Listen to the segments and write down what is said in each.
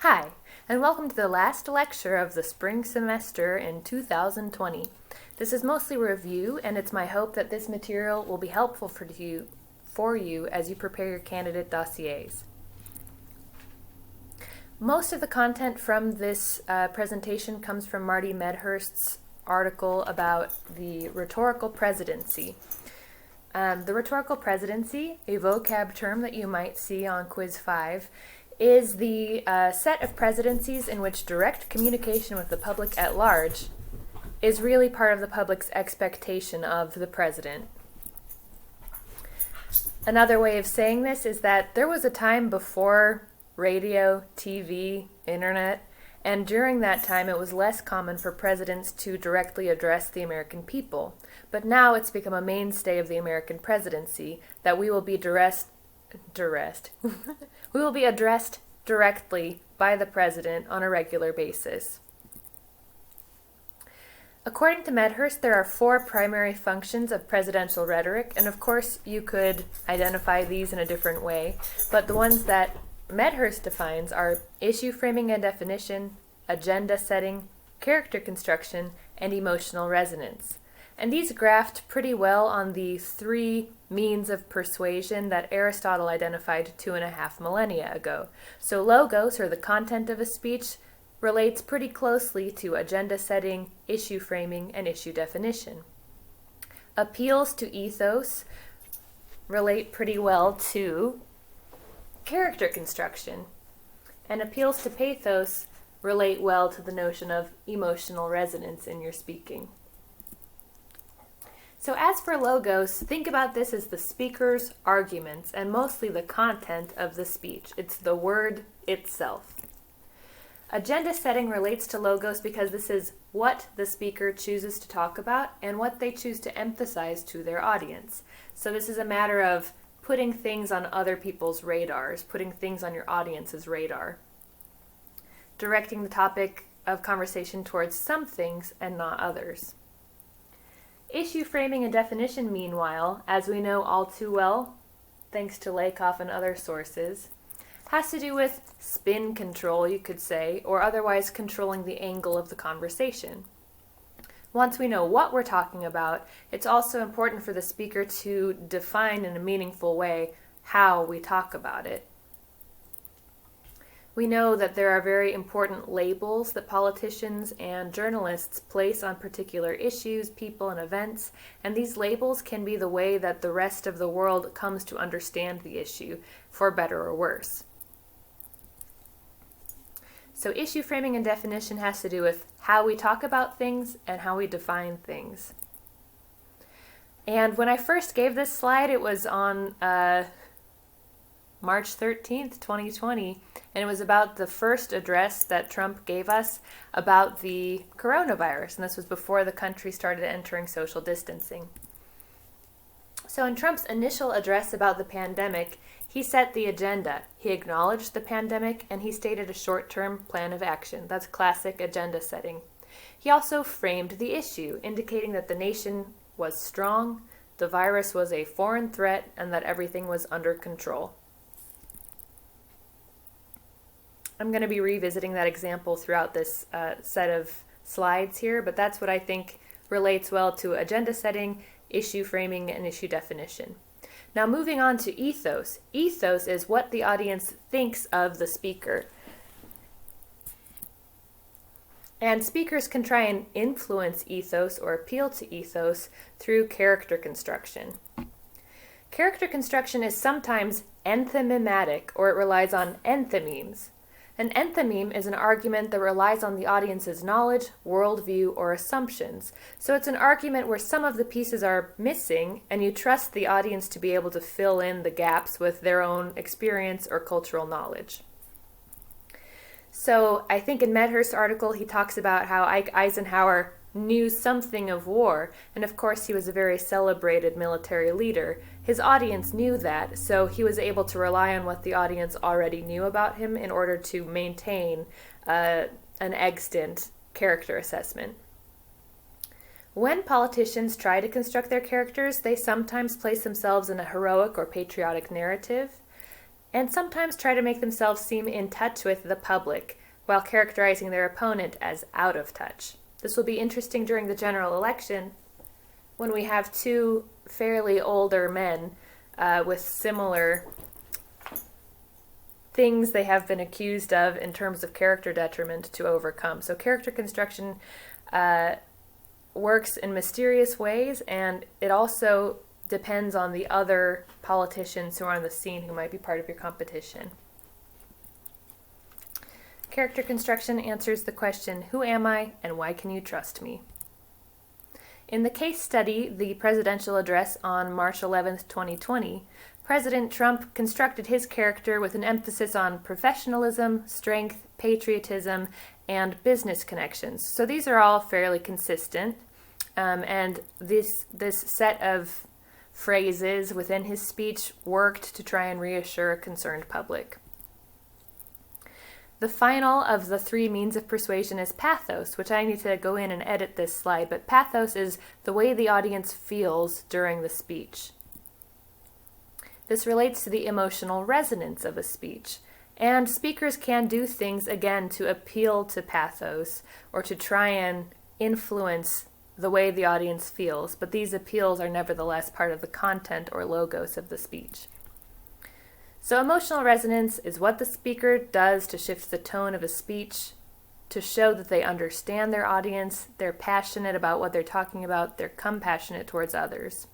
Hi, and welcome to the last lecture of the spring semester in 2020. This is mostly a review, and it's my hope that this material will be helpful for you as you prepare your candidate dossiers. Most of the content from this presentation comes from Marty Medhurst's article about the rhetorical presidency. The rhetorical presidency, a vocab term that you might see on Quiz 5, is the set of presidencies in which direct communication with the public at large is really part of the public's expectation of the president. Another way of saying this is that there was a time before radio, TV, internet, and during that time it was less common for presidents to directly address the American people. But now it's become a mainstay of the American presidency that we will be we will be addressed directly by the president on a regular basis. According to Medhurst, there are 4 primary functions of presidential rhetoric, and of course you could identify these in a different way, but the ones that Medhurst defines are issue framing and definition, agenda setting, character construction, and emotional resonance. And these graphed pretty well on the 3 means of persuasion that Aristotle identified 2.5 millennia ago. So logos, or the content of a speech, relates pretty closely to agenda setting, issue framing, and issue definition. Appeals to ethos relate pretty well to character construction, and appeals to pathos relate well to the notion of emotional resonance in your speaking. So as for logos, think about this as the speaker's arguments and mostly the content of the speech. It's the word itself. Agenda setting relates to logos because this is what the speaker chooses to talk about and what they choose to emphasize to their audience. So this is a matter of putting things on other people's radars, putting things on your audience's radar, directing the topic of conversation towards some things and not others. Issue framing and definition, meanwhile, as we know all too well, thanks to Lakoff and other sources, has to do with spin control, you could say, or otherwise controlling the angle of the conversation. Once we know what we're talking about, it's also important for the speaker to define in a meaningful way how we talk about it. We know that there are very important labels that politicians and journalists place on particular issues, people, and events, and these labels can be the way that the rest of the world comes to understand the issue, for better or worse. So issue framing and definition has to do with how we talk about things and how we define things. And when I first gave this slide, it was on March 13th, 2020, and it was about the first address that Trump gave us about the coronavirus, and this was before the country started entering social distancing. So in Trump's initial address about the pandemic, he set the agenda. He acknowledged the pandemic, and he stated a short-term plan of action. That's classic agenda setting. He also framed the issue, indicating that the nation was strong, the virus was a foreign threat, and that everything was under control. I'm going to be revisiting that example throughout this set of slides here, but that's what I think relates well to agenda setting, issue framing, and issue definition. Now moving on to ethos. Ethos is what the audience thinks of the speaker. And speakers can try and influence ethos or appeal to ethos through character construction. Character construction is sometimes enthymematic, or it relies on enthymemes. An enthymeme is an argument that relies on the audience's knowledge, worldview, or assumptions. So it's an argument where some of the pieces are missing, and you trust the audience to be able to fill in the gaps with their own experience or cultural knowledge. So I think in Medhurst's article he talks about how Eisenhower knew something of war, and of course he was a very celebrated military leader. His audience knew that, so he was able to rely on what the audience already knew about him in order to maintain an extant character assessment. When politicians try to construct their characters, they sometimes place themselves in a heroic or patriotic narrative. and sometimes try to make themselves seem in touch with the public while characterizing their opponent as out of touch. This will be interesting during the general election when we have two fairly older men with similar things they have been accused of in terms of character detriment to overcome. So character construction works in mysterious ways, and it also depends on the other politicians who are on the scene who might be part of your competition. Character construction answers the question, who am I and why can you trust me? In the case study, the presidential address on March 11, 2020, President Trump constructed his character with an emphasis on professionalism, strength, patriotism, and business connections. So these are all fairly consistent, and this set of phrases within his speech worked to try and reassure a concerned public. The final of the three means of persuasion is pathos, which I need to go in and edit this slide, but pathos is the way the audience feels during the speech. This relates to the emotional resonance of a speech, and speakers can do things, again, to appeal to pathos or to try and influence the way the audience feels, but these appeals are nevertheless part of the content or logos of the speech. So emotional resonance is what the speaker does to shift the tone of a speech, to show that they understand their audience, they're passionate about what they're talking about, they're compassionate towards others.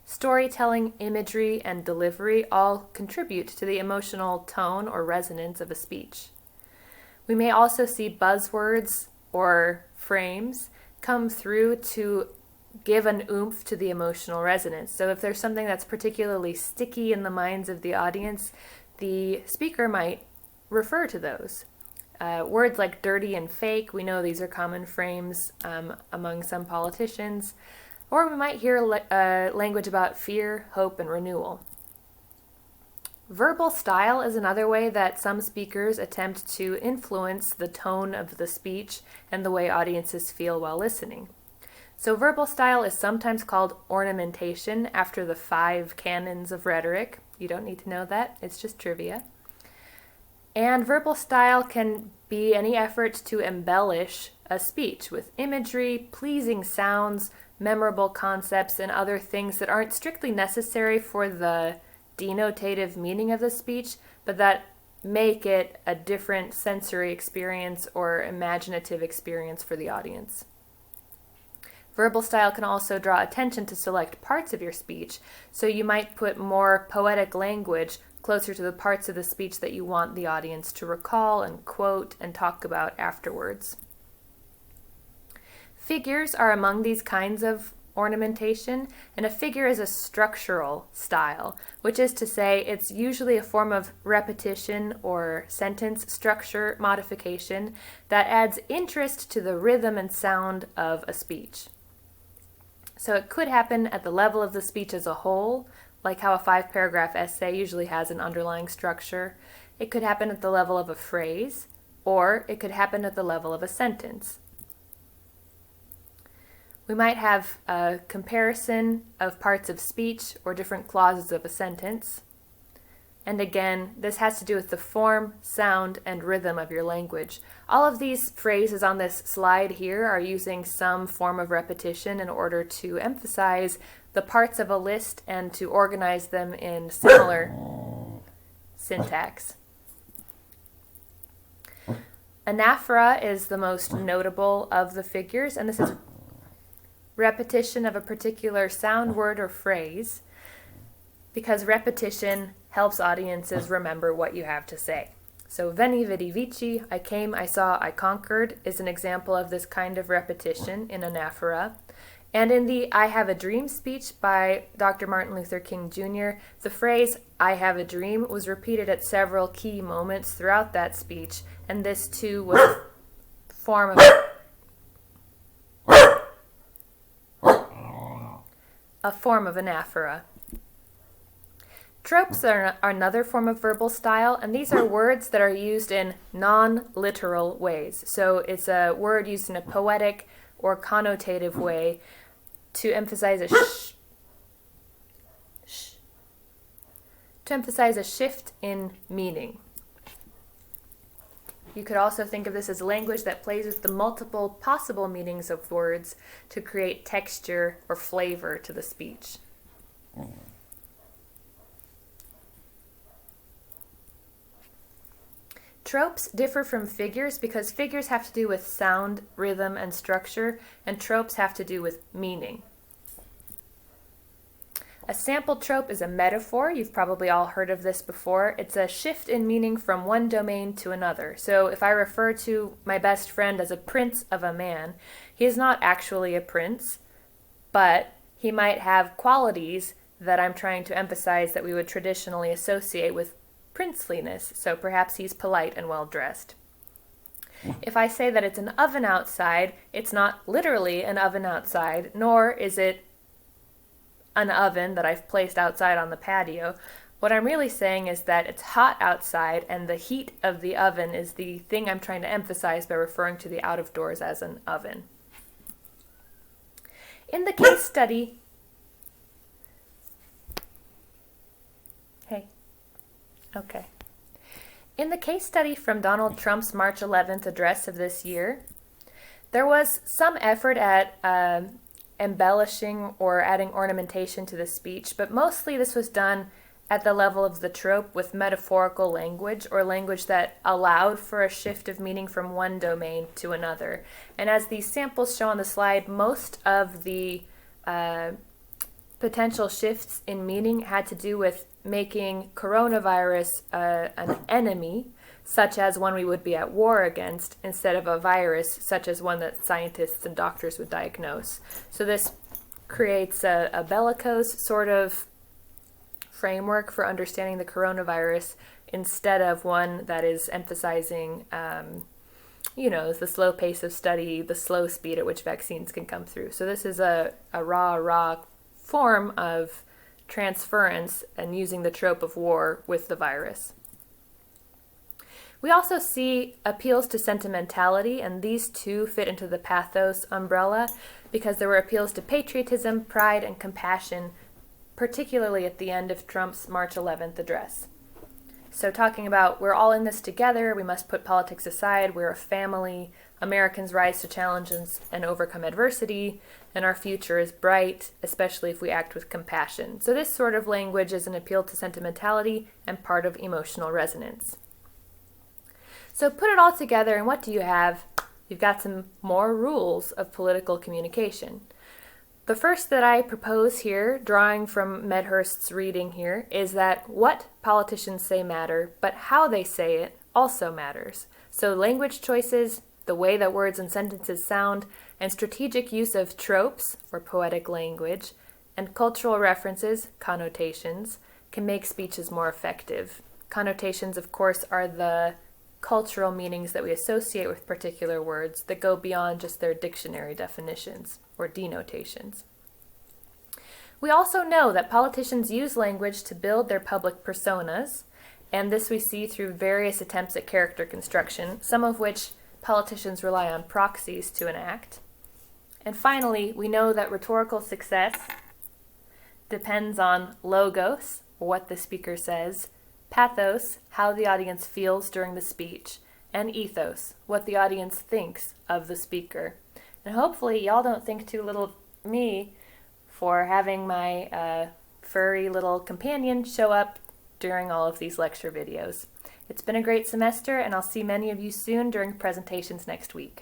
Storytelling, imagery, and delivery all contribute to the emotional tone or resonance of a speech. We may also see buzzwords or frames come through to give an oomph to the emotional resonance. So if there's something that's particularly sticky in the minds of the audience, the speaker might refer to those. Words like dirty and fake, we know these are common frames among some politicians. Or we might hear language about fear, hope, and renewal. Verbal style is another way that some speakers attempt to influence the tone of the speech and the way audiences feel while listening. So verbal style is sometimes called ornamentation, after the 5 canons of rhetoric. You don't need to know that, it's just trivia. And verbal style can be any effort to embellish a speech with imagery, pleasing sounds, memorable concepts, and other things that aren't strictly necessary for the denotative meaning of the speech, but that make it a different sensory experience or imaginative experience for the audience. Verbal style can also draw attention to select parts of your speech, so you might put more poetic language closer to the parts of the speech that you want the audience to recall and quote and talk about afterwards. Figures are among these kinds of ornamentation, and a figure is a structural style, which is to say it's usually a form of repetition or sentence structure modification that adds interest to the rhythm and sound of a speech. So it could happen at the level of the speech as a whole, like how a 5-paragraph essay usually has an underlying structure. It could happen at the level of a phrase, or it could happen at the level of a sentence. We might have a comparison of parts of speech or different clauses of a sentence. And again, this has to do with the form, sound, and rhythm of your language. All of these phrases on this slide here are using some form of repetition in order to emphasize the parts of a list and to organize them in similar syntax. Anaphora is the most notable of the figures, and this is repetition of a particular sound, word, or phrase, because repetition helps audiences remember what you have to say. So veni, vidi, vici, I came, I saw, I conquered is an example of this kind of repetition in anaphora. And in the I Have a Dream speech by Dr. Martin Luther King Jr., the phrase I have a dream was repeated at several key moments throughout that speech, and this too was a form of anaphora. Tropes are another form of verbal style, and these are words that are used in non-literal ways. So it's a word used in a poetic or connotative way to emphasize a to emphasize a shift in meaning. You could also think of this as language that plays with the multiple possible meanings of words to create texture or flavor to the speech. Tropes differ from figures because figures have to do with sound, rhythm, and structure, and tropes have to do with meaning. A sample trope is a metaphor. You've probably all heard of this before. It's a shift in meaning from one domain to another. So if I refer to my best friend as a prince of a man, he is not actually a prince, but he might have qualities that I'm trying to emphasize that we would traditionally associate with princeliness. So perhaps he's polite and well-dressed. If I say that it's an oven outside, it's not literally an oven outside, nor is it an oven that I've placed outside on the patio. What I'm really saying is that it's hot outside and the heat of the oven is the thing I'm trying to emphasize by referring to the out of doors as an oven. In the case study, In the case study from Donald Trump's March 11th address of this year, there was some effort at embellishing or adding ornamentation to the speech, but mostly this was done at the level of the trope with metaphorical language or language that allowed for a shift of meaning from one domain to another. And as these samples show on the slide, most of the potential shifts in meaning had to do with making coronavirus an enemy, such as one we would be at war against, instead of a virus, such as one that scientists and doctors would diagnose. So this creates a bellicose sort of framework for understanding the coronavirus instead of one that is emphasizing, the slow pace of study, the slow speed at which vaccines can come through. So this is a raw form of transference and using the trope of war with the virus. We also see appeals to sentimentality, and these two fit into the pathos umbrella because there were appeals to patriotism, pride, and compassion, particularly at the end of Trump's March 11th address. So talking about we're all in this together, we must put politics aside, we're a family, Americans rise to challenges and overcome adversity, and our future is bright, especially if we act with compassion. So this sort of language is an appeal to sentimentality and part of emotional resonance. So put it all together, and what do you have? You've got some more rules of political communication. The first that I propose here, drawing from Medhurst's reading here, is that what politicians say matter, but how they say it also matters. So language choices, the way that words and sentences sound, and strategic use of tropes, or poetic language, and cultural references, connotations, can make speeches more effective. Connotations, of course, are the cultural meanings that we associate with particular words that go beyond just their dictionary definitions or denotations. We also know that politicians use language to build their public personas, and this we see through various attempts at character construction, some of which politicians rely on proxies to enact. And finally, we know that rhetorical success depends on logos, what the speaker says, pathos, how the audience feels during the speech, and ethos, what the audience thinks of the speaker. And hopefully y'all don't think too little of me for having my furry little companion show up during all of these lecture videos. It's been a great semester, and I'll see many of you soon during presentations next week.